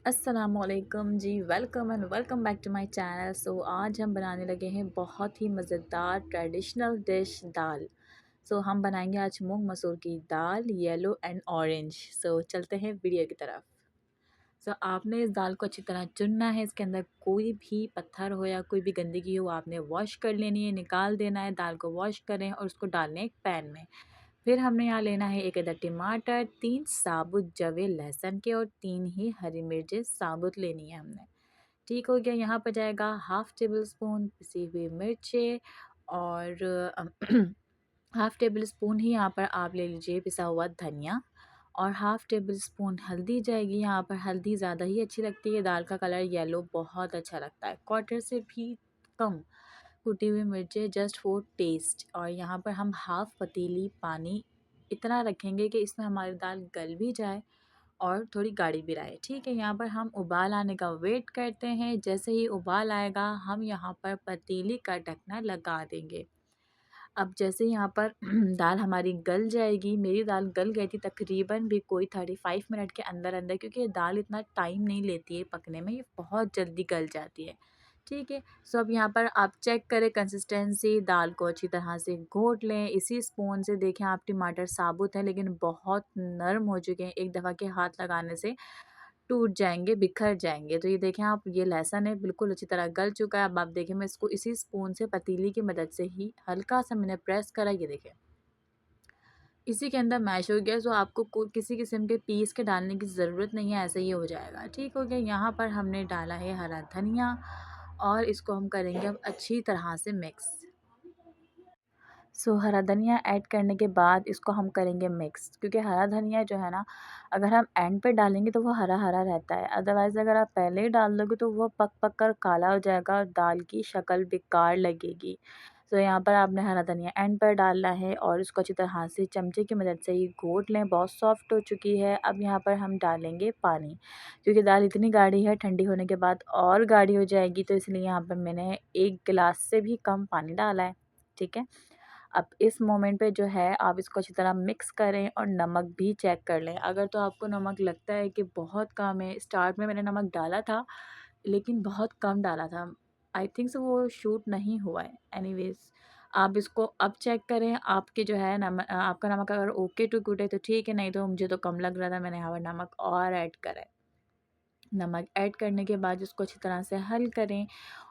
अस्सलामुअलैकुम जी, welcome and welcome back to my channel. आज हम बनाने लगे हैं बहुत ही मज़ेदार ट्रेडिशनल डिश दाल। हम बनाएंगे आज मूंग मसूर की दाल, येलो एंड ऑरेंज। चलते हैं वीडियो की तरफ। आपने इस दाल को अच्छी तरह चुनना है। इसके अंदर कोई भी पत्थर हो या कोई भी गंदगी हो आपने वॉश कर लेनी है, निकाल देना है। दाल को वॉश करें और उसको डालें एक पैन में। फिर हमने यहाँ लेना है एक अदर टमाटर, 3 साबुत जवे लहसुन के और 3 ही हरी मिर्चें साबुत लेनी है हमने। ठीक हो गया। यहाँ पर जाएगा हाफ़ टेबल स्पून पिसी हुई मिर्चें और हाफ़ टेबल स्पून ही यहाँ पर आप ले लीजिए पिसा हुआ धनिया और हाफ़ टेबल स्पून हल्दी जाएगी। यहाँ पर हल्दी ज़्यादा ही अच्छी लगती है, दाल का कलर येलो बहुत अच्छा लगता है। क्वार्टर से भी कम कुटी हुई मिर्चें जस्ट फॉर टेस्ट। और यहाँ पर हम हाफ़ पतीली पानी इतना रखेंगे कि इसमें हमारी दाल गल भी जाए और थोड़ी गाढ़ी भी रहे। ठीक है, यहाँ पर हम उबाल आने का वेट करते हैं। जैसे ही उबाल आएगा हम यहाँ पर पतीली का ढकना लगा देंगे। अब जैसे यहाँ पर दाल हमारी गल जाएगी, मेरी दाल गल गई थी तकरीबन भी कोई 35 मिनट के अंदर अंदर, क्योंकि ये दाल इतना टाइम नहीं लेती है पकने में, ये बहुत जल्दी गल जाती है। ठीक है। अब यहाँ पर आप चेक करें कंसिस्टेंसी, दाल को अच्छी तरह से घोट लें। इसी स्पून से देखें आप, टमाटर साबुत है लेकिन बहुत नरम हो चुके हैं, एक दफ़ा के हाथ लगाने से टूट जाएँगे, बिखर जाएँगे। तो ये देखें आप, ये लहसुन है बिल्कुल अच्छी तरह गल चुका है। अब आप देखें, मैं इसको इसी स्पून से पतीली की मदद से ही हल्का-सा मैंने प्रेस करा, ये देखें इसी के अंदर मैश हो गया। आपको किसी किस्म के पीस के डालने की ज़रूरत नहीं है, ऐसे ही हो जाएगा। ठीक हो गया। यहाँ पर हमने डाला है हरा धनिया और इसको हम करेंगे अब अच्छी तरह से मिक्स। हरा धनिया ऐड करने के बाद इसको हम करेंगे मिक्स, क्योंकि हरा धनिया जो है ना, अगर हम एंड पे डालेंगे तो वो हरा हरा रहता है। अदरवाइज़ अगर आप पहले ही डाल दोगे तो वो पक पक कर काला हो जाएगा और दाल की शक्ल बेकार लगेगी। यहाँ पर आपने हरा धनिया एंड पर डालना है और इसको अच्छी तरह से चमचे की मदद से ही घोट लें। बहुत सॉफ्ट हो चुकी है। अब यहाँ पर हम डालेंगे पानी, क्योंकि दाल इतनी गाढ़ी है, ठंडी होने के बाद और गाढ़ी हो जाएगी, तो इसलिए यहाँ पर मैंने 1 गिलास से भी कम पानी डाला है। ठीक है। अब इस मोमेंट पे जो है आप इसको अच्छी तरह मिक्स करें और नमक भी चेक कर लें। अगर तो आपको नमक लगता है कि बहुत कम है, स्टार्ट में मैंने नमक डाला था लेकिन बहुत कम डाला था, आई थिंक सो वो शूट नहीं हुआ है। एनीवेज़ आप इसको अब चेक करें, आपके जो है आपका नमक अगर ओके टू गुड है तो ठीक है, नहीं तो मुझे तो कम लग रहा था, मैंने यहाँ पर नमक और ऐड करा है। नमक ऐड करने के बाद उसको अच्छी तरह से हल करें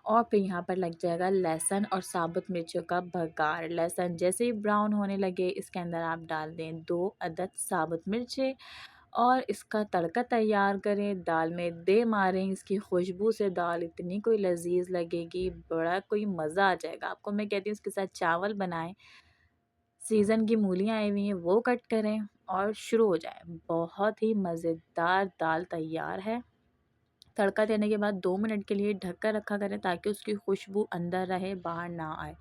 और फिर यहाँ पर लग जाएगा लहसुन और साबुत मिर्चों का बघार। लहसुन जैसे ही ब्राउन होने लगे, इसके अंदर आप डाल दें 2 अदद साबुत मिर्चें और इसका तड़का तैयार करें। दाल में दे मारें, इसकी खुशबू से दाल इतनी कोई लजीज लगेगी, बड़ा कोई मज़ा आ जाएगा आपको। मैं कहती हूँ इसके साथ चावल बनाएं, सीज़न की मूलियाँ आई हुई हैं वो कट करें और शुरू हो जाए। बहुत ही मज़ेदार दाल तैयार है। तड़का देने के बाद 2 मिनट के लिए ढक कर रखा करें ताकि उसकी खुशबू अंदर रहे, बाहर ना आए।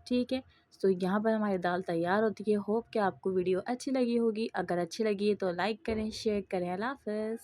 ठीक है। यहाँ पर हमारी दाल तैयार होती है। होप कि आपको वीडियो अच्छी लगी होगी। अगर अच्छी लगी है तो लाइक करें, शेयर करें। अल्लाह हाफ़िज़।